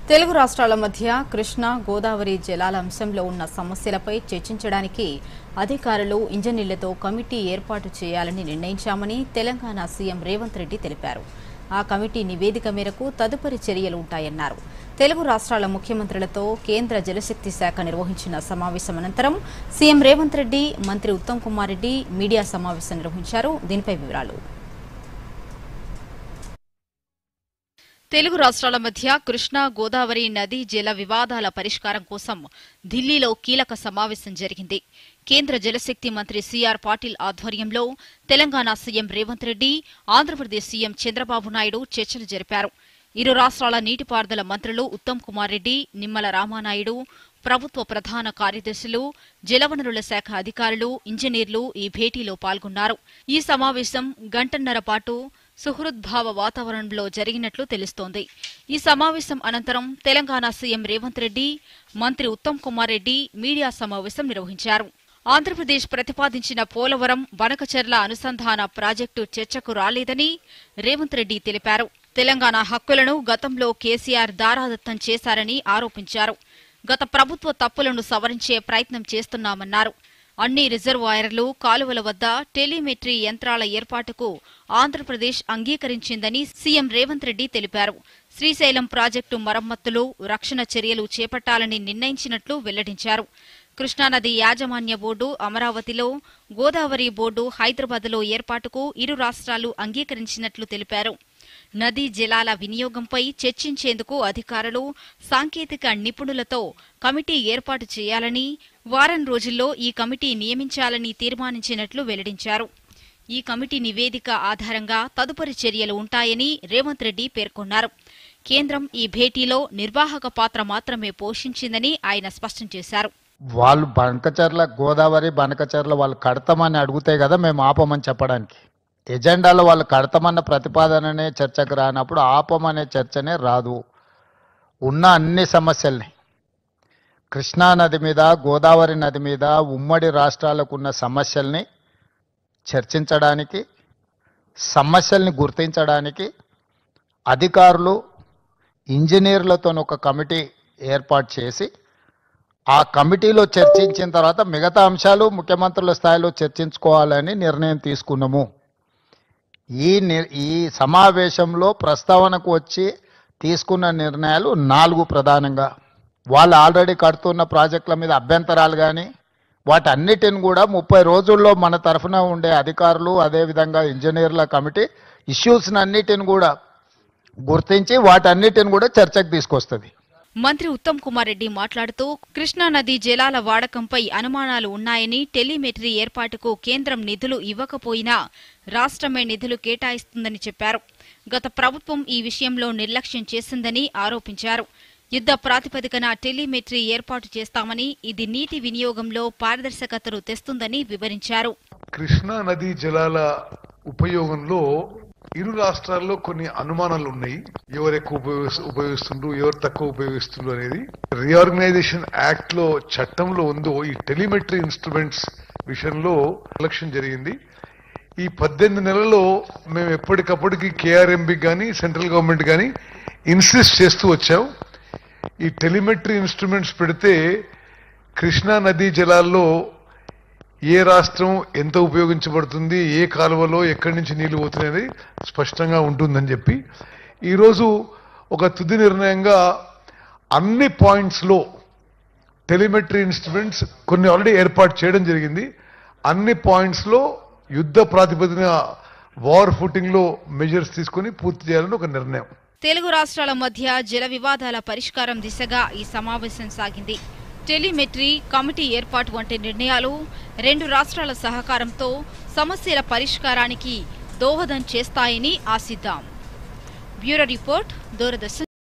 తెలుగు రాష్ట్రాల మధ్య కృష్ణా గోదావరి జలాల అంశంలో ఉన్న సమస్యలపై చర్చించడానికి అధికారులు ఇంజనీర్లతో కమిటీ ఏర్పాటు చేయాలని నిర్ణయించామని తెలంగాణ సీఎం రేవంత్ రెడ్డి తెలిపారు. ఆ కమిటీ నివేదిక మేరకు తదుపరి చర్యలు ఉంటాయన్నారు. తెలుగు రాష్ట్రాల ముఖ్యమంత్రులతో కేంద్ర జలశక్తి శాఖ నిర్వహించిన సమావేశం అనంతరం సీఎం రేవంత్ రెడ్డి, మంత్రి ఉత్తమ్ కుమార్ రెడ్డి మీడియా సమావేశం నిర్వహించారు. దీనిపై వివరాలు. తెలుగు రాష్ట్రాల మధ్య కృష్ణా గోదావరి నదీ జల వివాదాల పరిష్కారం కోసం ఢిల్లీలో కీలక సమావేశం జరిగింది. కేంద్ర జలశక్తి మంత్రి సిఆర్ పాటిల్ ఆధ్వర్యంలో తెలంగాణ సీఎం రేవంత్ రెడ్డి, ఆంధ్రప్రదేశ్ సీఎం చంద్రబాబు నాయుడు చర్చలు జరిపారు. ఇరు రాష్ట్రాల నీటిపారుదల మంత్రులు ఉత్తమ్ కుమార్ రెడ్డి, నిమ్మల రామానాయుడు, ప్రభుత్వ ప్రధాన కార్యదర్శులు, జలవనరుల శాఖ అధికారులు, ఇంజనీర్లు ఈ భేటీలో పాల్గొన్నారు. ఈ సమావేశం గంటన్నర పాటు సుహృద్భావ వాతావరణంలో జరిగినట్లు తెలుస్తోంది. ఈ సమావేశం అనంతరం తెలంగాణ సీఎం రేవంత్ రెడ్డి, మంత్రి ఉత్తమ్ కుమార్ రెడ్డి మీడియా సమావేశం నిర్వహించారు. ఆంధ్రప్రదేశ్ ప్రతిపాదించిన పోలవరం బనకచెర్ల అనుసంధాన ప్రాజెక్టు చర్చకు రాలేదని రేవంత్ రెడ్డి తెలిపారు. తెలంగాణ హక్కులను గతంలో కేసీఆర్ దారాదత్తం చేశారని ఆరోపించారు. గత ప్రభుత్వ తప్పులను సవరించే ప్రయత్నం చేస్తున్నామన్నారు. అన్ని రిజర్వాయర్లు, కాలువల వద్ద టెలిమెట్రీ యంత్రాల ఏర్పాటుకు ఆంధ్రప్రదేశ్ అంగీకరించిందని సీఎం రేవంత్ రెడ్డి తెలిపారు. శ్రీశైలం ప్రాజెక్టు మరమ్మతులు, రక్షణ చర్యలు చేపట్టాలని నిర్ణయించినట్లు వెల్లడించారు. కృష్ణానది యాజమాన్య బోర్డు అమరావతిలో, గోదావరి బోర్డు హైదరాబాద్లో ఏర్పాటుకు ఇరు రాష్ట్రాలు అంగీకరించినట్లు తెలిపారు. నదీ జలాల వినియోగంపై చర్చించేందుకు అధికారులు, సాంకేతిక నిపుణులతో కమిటీ ఏర్పాటు చేయాలని, వారం రోజుల్లో ఈ కమిటీ నియమించాలని తీర్మానించినట్లు వెల్లడించారు. ఈ కమిటీ నివేదిక ఆధారంగా తదుపరి చర్యలు ఉంటాయని రేవంత్ రెడ్డి పేర్కొన్నారు. కేంద్రం ఈ భేటీలో నిర్వాహక పాత్ర మాత్రమే పోషించిందని ఆయన స్పష్టం చేశారు. వాళ్ళు బనకచెర్ల, గోదావరి బనకచెర్ల వాళ్ళు కడతామని అడిగితే కదా మేము ఆపమని చెప్పడానికి. ఎజెండాలో వాళ్ళు కడతామన్న ప్రతిపాదననే చర్చకు రానప్పుడు ఆపమనే చర్చనే రాదు. ఉన్న అన్ని సమస్యల్ని, కృష్ణా నది మీద, గోదావరి నది మీద ఉమ్మడి రాష్ట్రాలకు ఉన్న సమస్యల్ని చర్చించడానికి, సమస్యల్ని గుర్తించడానికి అధికారులు, ఇంజనీర్లతో ఒక కమిటీ ఏర్పాటు చేసి ఆ కమిటీలో చర్చించిన తర్వాత మిగతా అంశాలు ముఖ్యమంత్రుల స్థాయిలో చర్చించుకోవాలని నిర్ణయం తీసుకున్నాము. ఈ సమావేశంలో ప్రస్తావనకు వచ్చి తీసుకున్న నిర్ణయాలు 4 ప్రధానంగా. వాళ్ళు ఆల్రెడీ కడుతున్న ప్రాజెక్టుల మీద అభ్యంతరాలు కానీ వాటన్నిటిని కూడా 30 రోజుల్లో మన తరఫున ఉండే అధికారులు, అదేవిధంగా ఇంజనీర్ల కమిటీ ఇష్యూస్ని అన్నిటిని కూడా గుర్తించి వాటన్నిటిని కూడా చర్చకు తీసుకొస్తుంది. మంత్రి ఉత్తమ్ కుమార్ రెడ్డి మాట్లాడుతూ కృష్ణా నదీ జలాల వాడకంపై అనుమానాలు ఉన్నాయని, టెలిమెట్రీ ఏర్పాటుకు కేంద్రం నిధులు ఇవ్వకపోయినా రాష్ట్రమే నిధులు కేటాయిస్తుందని చెప్పారు. గత ప్రభుత్వం ఈ విషయంలో నిర్లక్ష్యం చేసిందని ఆరోపించారు. యుద్ధ ప్రాతిపదికన టెలిమెట్రీ ఏర్పాటు చేస్తామని, ఇది నీటి వినియోగంలో పారదర్శకతను తెస్తుందని వివరించారు. కృష్ణా నదీ జలాల ఉపయోగంలో ఇరు రాష్ట్రాల్లో కొన్ని అనుమానాలు ఉన్నాయి. ఎవరు ఎక్కువ ఉపయోగిస్తుండ్రు, ఎవరు తక్కువ ఉపయోగిస్తుండ్రు అనేది. రీఆర్గనైజేషన్ యాక్ట్ లో చట్టంలో ఉందో ఈ టెలిమెట్రీ ఇన్స్ట్రుమెంట్స్ విషయంలో నిర్లక్ష్యం జరిగింది. ఈ 18 నెలల్లో మేము ఎప్పటికప్పటికి కేఆర్ఎంబి కానీ సెంట్రల్ గవర్నమెంట్ కానీ ఇన్సిస్ట్ చేస్తూ వచ్చాం. ఈ టెలిమెట్రీ ఇన్స్ట్రుమెంట్స్ పెడితే కృష్ణా నదీ జలాల్లో ఏ రాష్ట్రం ఎంత ఉపయోగించబడుతుంది, ఏ కాలువలో ఎక్కడి నుంచి నీళ్లు పోతున్నది స్పష్టంగా ఉంటుందని చెప్పి ఈరోజు ఒక తుది నిర్ణయంగా అన్ని పాయింట్స్లో టెలిమెట్రీ ఇన్స్ట్రుమెంట్స్ కొన్ని ఆల్రెడీ ఏర్పాటు చేయడం జరిగింది. అన్ని పాయింట్స్లో యుద్ధ ప్రాతిపదికన వార్ ఫుటింగ్లో మెజర్స్ తీసుకుని పూర్తి చేయాలని ఒక నిర్ణయం. తెలుగు రాష్ట్రాల మధ్య జల వివాదాల పరిష్కారం దిశగా ఈ సమావేశం సాగింది. టెలిమెట్రీ, కమిటీ ఏర్పాటు వంటి నిర్ణయాలు 2 రాష్ట్రాల సహకారంతో సమస్యల పరిష్కారానికి దోహదం చేస్తాయని ఆశిద్దాం. Bureau report, Doordarshan.